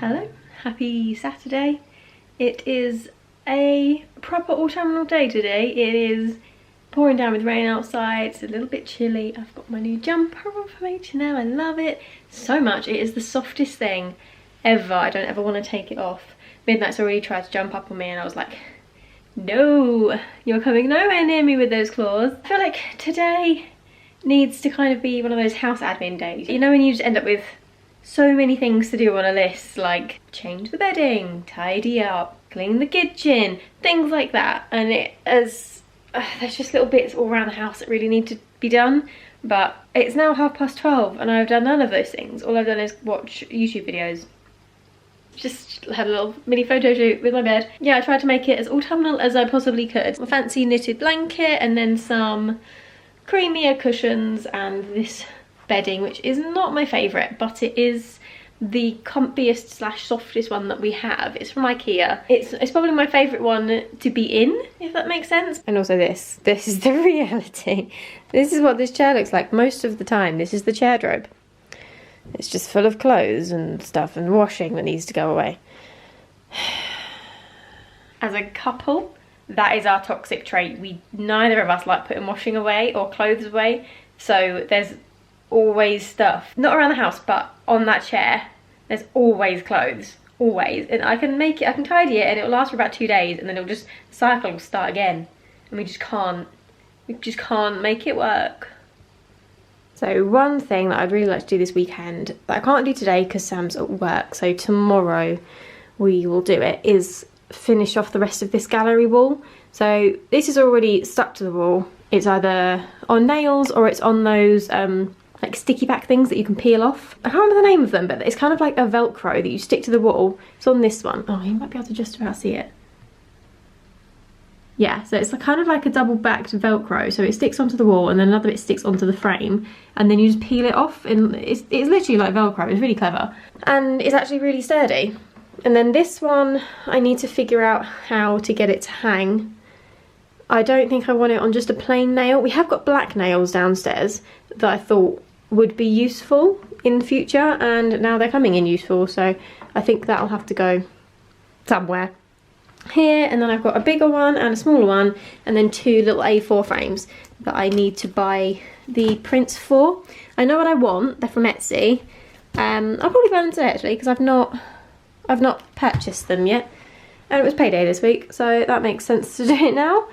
Hello, happy Saturday. It is a proper autumnal day today. It is pouring down with rain outside. It's a little bit chilly. I've got my new jumper on from H&M. I love it so much. It is the softest thing ever. I don't ever want to take it off. Midnight's already tried to jump up on me and I was like, no, you're coming nowhere near me with those claws. I feel like today needs to kind of be one of those house admin days. You know when you just end up with so many things to do on a list, like change the bedding, tidy up, clean the kitchen, things like that. And there's just little bits all around the house that really need to be done. But it's now 12:30 and I've done none of those things. All I've done is watch YouTube videos. Just had a little mini photo shoot with my bed. Yeah, I tried to make it as autumnal as I possibly could. A fancy knitted blanket and then some creamier cushions and this bedding, which is not my favourite, but it is the comfiest slash softest one that we have. It's from Ikea. It's probably my favourite one to be in, if that makes sense. And also this is the reality. This is what this chair looks like most of the time. This is the chair wardrobe. It's just full of clothes and stuff and washing that needs to go away. As a couple, that is our toxic trait. Neither of us like putting washing away or clothes away. So there's always stuff, not around the house, but on that chair. There's always clothes, always. And I can tidy it and it'll last for about 2 days and then it'll just, the cycle will start again. And we just can't make it work. So one thing that I'd really like to do this weekend, that I can't do today because Sam's at work, so tomorrow we will do it, is finish off the rest of this gallery wall. So this is already stuck to the wall. It's either on nails or it's on those like sticky back things that you can peel off. I can't remember the name of them, but it's kind of like a Velcro that you stick to the wall. It's on this one. Oh, you might be able to just about see it. Yeah, so it's kind of like a double-backed Velcro, so it sticks onto the wall and then another bit sticks onto the frame and then you just peel it off and it's literally like Velcro. It's really clever and it's actually really sturdy. And then this one, I need to figure out how to get it to hang. I don't think I want it on just a plain nail. We have got black nails downstairs that I thought would be useful in the future and now they're coming in useful, so I think that'll have to go somewhere. Here, and then I've got a bigger one and a smaller one and then 2 little A4 frames that I need to buy the prints for. I know what I want, they're from Etsy. I'll probably buy them today actually because I've not purchased them yet and it was payday this week, so that makes sense to do it now.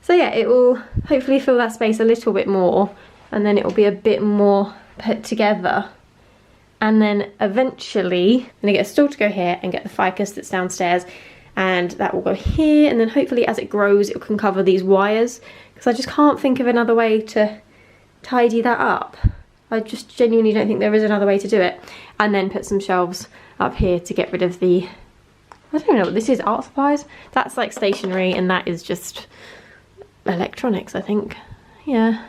So yeah, it will hopefully fill that space a little bit more and then it will be a bit more put together. And then eventually I'm gonna get a stool to go here and get the ficus that's downstairs and that will go here, and then hopefully as it grows it can cover these wires because I just can't think of another way to tidy that up. I just genuinely don't think there is another way to do it. And then put some shelves up here to get rid of the, I don't even know what this is, art supplies? That's like stationery and that is just electronics, I think. Yeah,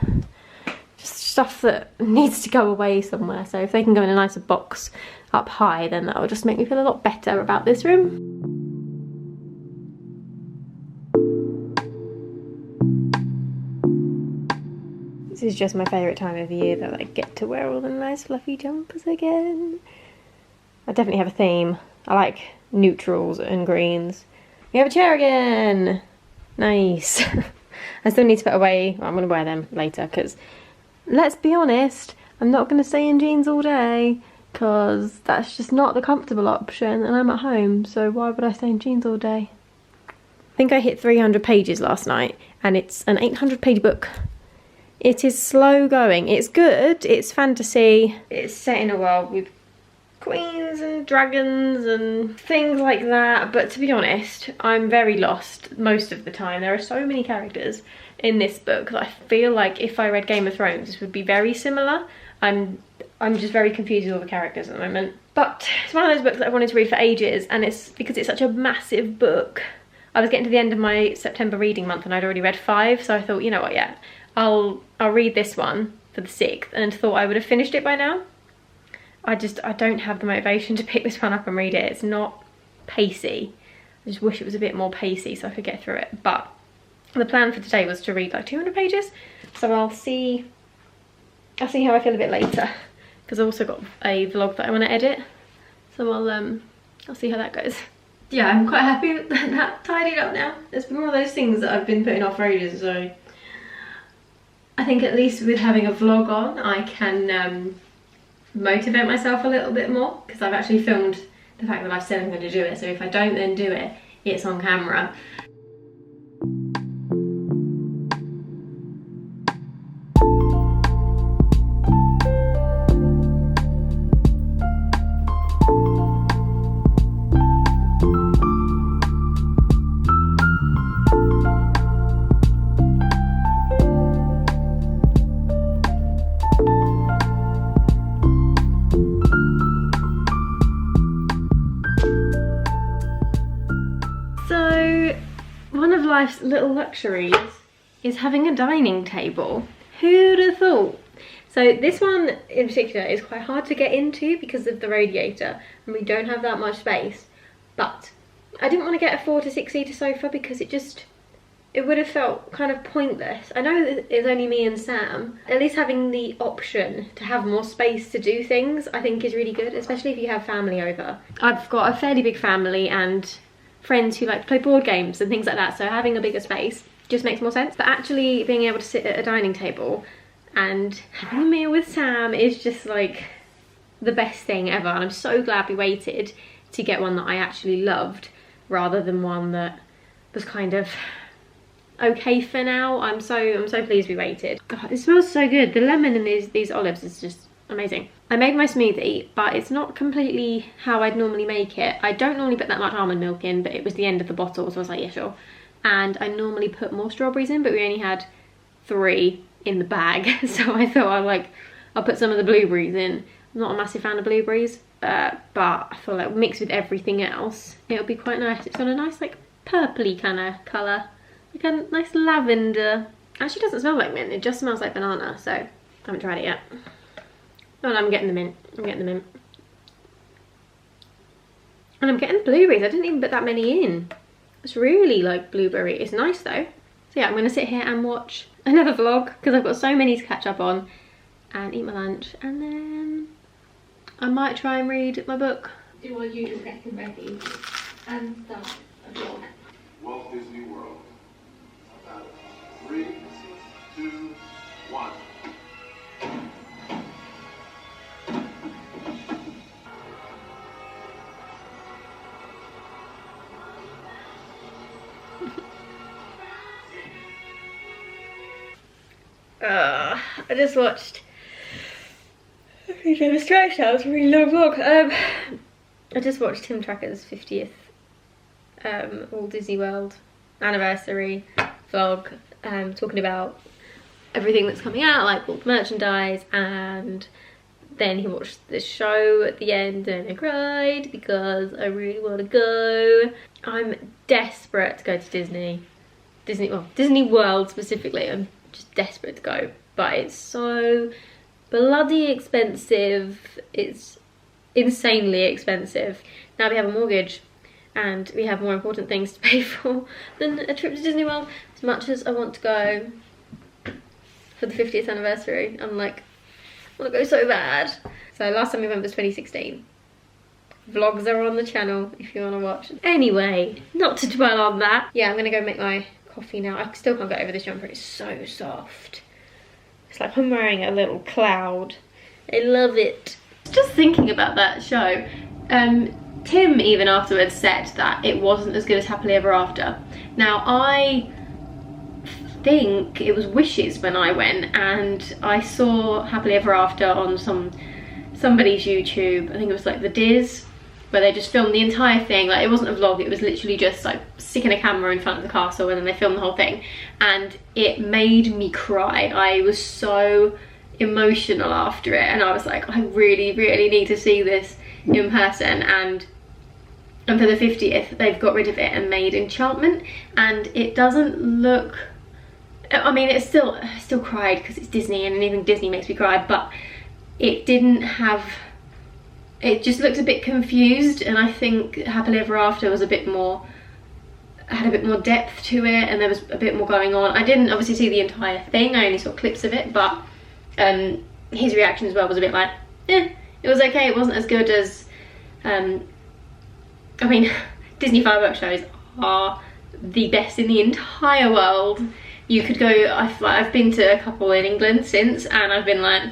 just stuff that needs to go away somewhere. So if they can go in a nicer box up high, then that will just make me feel a lot better about this room. This is just my favourite time of year that I get to wear all the nice fluffy jumpers again. I definitely have a theme. I like neutrals and greens. We have a chair again! Nice. I still need to put away, well, I'm going to wear them later because, let's be honest, I'm not going to stay in jeans all day because that's just not the comfortable option and I'm at home, so why would I stay in jeans all day? I think I hit 300 pages last night and it's an 800-page book. It is slow going. It's good, it's fantasy. It's set in a world with queens and dragons and things like that, but to be honest, I'm very lost most of the time. There are so many characters in this book that I feel like if I read Game of Thrones, this would be very similar. I'm just very confused with all the characters at the moment. But it's one of those books that I wanted to read for ages, and it's because it's such a massive book. I was getting to the end of my September reading month and I'd already read 5, so I thought, you know what, yeah, I'll read this one for the 6th, and thought I would have finished it by now. I don't have the motivation to pick this one up and read it. It's not pacey. I just wish it was a bit more pacey so I could get through it. But the plan for today was to read like 200 pages. So I'll see how I feel a bit later. Because I've also got a vlog that I want to edit. So I'll see how that goes. Yeah, I'm quite happy that that tidied up now. It's been one of those things that I've been putting off for ages, so I think at least with having a vlog on, I can motivate myself a little bit more, because I've actually filmed the fact that I've said I'm going to do it, so if I don't then do it, it's on camera. So, one of life's little luxuries is having a dining table. Who'd have thought? So this one in particular is quite hard to get into because of the radiator, and we don't have that much space. But I didn't want to get a 4 to 6 seater sofa because it would have felt kind of pointless. I know that it's only me and Sam. At least having the option to have more space to do things, I think is really good, especially if you have family over. I've got a fairly big family and friends who like to play board games and things like that, so having a bigger space just makes more sense. But actually being able to sit at a dining table and having a meal with Sam is just like the best thing ever, and I'm so glad we waited to get one that I actually loved rather than one that was kind of okay for now. I'm so pleased we waited. God, it smells so good. The lemon in these olives is just amazing. I made my smoothie, but it's not completely how I'd normally make it. I don't normally put that much almond milk in, but it was the end of the bottle, so I was like, yeah, sure. And I normally put more strawberries in, but we only had 3 in the bag, so I thought I'll put some of the blueberries in. I'm not a massive fan of blueberries, but I feel like mixed with everything else, it'll be quite nice. It's got a nice like purpley kind of colour, like a nice lavender. Actually doesn't smell like mint, it just smells like banana, so I haven't tried it yet. Oh, and I'm getting the mint. I'm getting the mint. And I'm getting the blueberries. I didn't even put that many in. It's really like blueberry. It's nice though. So yeah, I'm going to sit here and watch another vlog because I've got so many to catch up on, and eat my lunch, and then I might try and read my book. Do what you do, get ready and start a vlog. Walt Disney World. 3, 2, 1. I just watched. I'm really distracted. That was a really long vlog. I just watched Tim Tracker's 50th Walt Disney World anniversary vlog, talking about everything that's coming out, like all the merchandise, and then he watched the show at the end and I cried because I really want to go. I'm desperate to go to Disney World specifically. I'm just desperate to go, but it's so bloody expensive. It's insanely expensive. Now we have a mortgage and we have more important things to pay for than a trip to Disney World. As much as I want to go for the 50th anniversary, I'm like, I want to go so bad. So last time we went was 2016. Vlogs are on the channel if you want to watch. Anyway, not to dwell on that. Yeah, I'm gonna go make my coffee now. I still can't get over this jumper. It's so soft. It's like I'm wearing a little cloud. I love it. Just thinking about that show, Tim even afterwards said that it wasn't as good as Happily Ever After. Now I think it was Wishes when I went, and I saw Happily Ever After on somebody's YouTube. I think it was like the Diz, where they just filmed the entire thing. Like, it wasn't a vlog, it was literally just like sticking a camera in front of the castle and then they filmed the whole thing, and it made me cry. I was so emotional after it, and I was like, I really need to see this in person. And for the 50th they've got rid of it and made Enchantment, and it doesn't look, I mean, it's still, I still cried because it's Disney and anything Disney makes me cry, but it didn't have, it just looked a bit confused, and I think Happily Ever After was a bit more, had a bit more depth to it, and there was a bit more going on. I didn't obviously see the entire thing, I only saw clips of it, but his reaction as well was a bit like, it was okay. It wasn't as good as I mean, Disney fireworks shows are the best in the entire world. You could go, I've been to a couple in England since, and I've been like,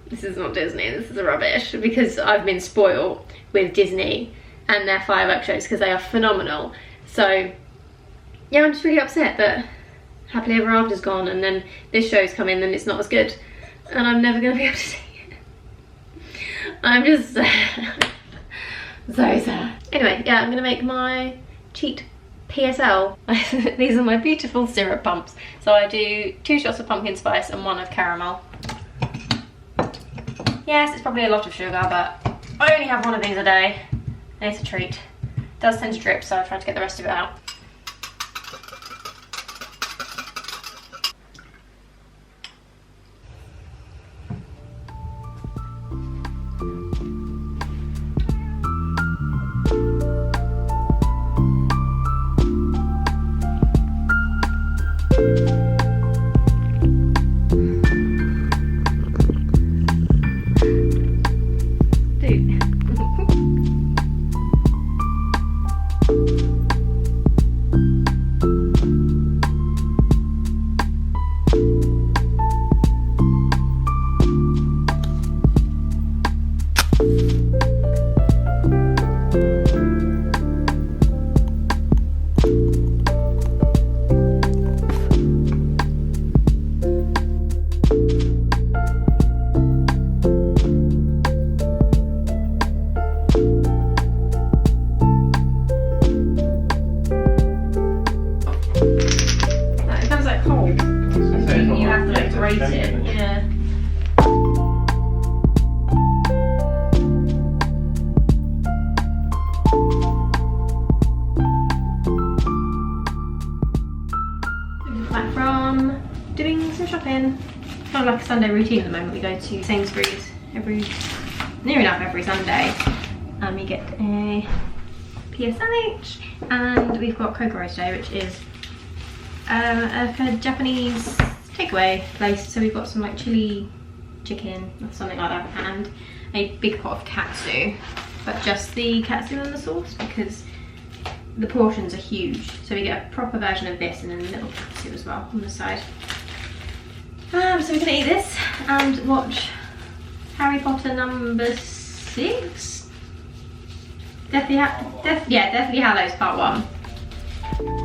this is not Disney, this is rubbish, because I've been spoiled with Disney and their fireworks shows because they are phenomenal. So yeah, I'm just really upset that Happily Ever After's gone and then this show's come in and it's not as good, and I'm never going to be able to see it. I'm just sad. So sad. Anyway, yeah, I'm going to make my cheat PSL. These are my beautiful syrup pumps. So I do 2 shots of pumpkin spice and 1 of caramel. Yes, it's probably a lot of sugar, but I only have 1 of these a day, and it's a treat. It does tend to drip, so I try to get the rest of it out. Yeah. Back from doing some shopping. Kind of like a Sunday routine at the moment. We go to Sainsbury's near enough every Sunday, and we get a PSH, and we've got Kokoro today, which is a kind of Japanese takeaway place. So we've got some like chili chicken or something like that, and a big pot of katsu, but just the katsu and the sauce because the portions are huge. So we get a proper version of this and then a little katsu as well on the side. So we're gonna eat this and watch Harry Potter number 6. Deathly Hallows Part 1.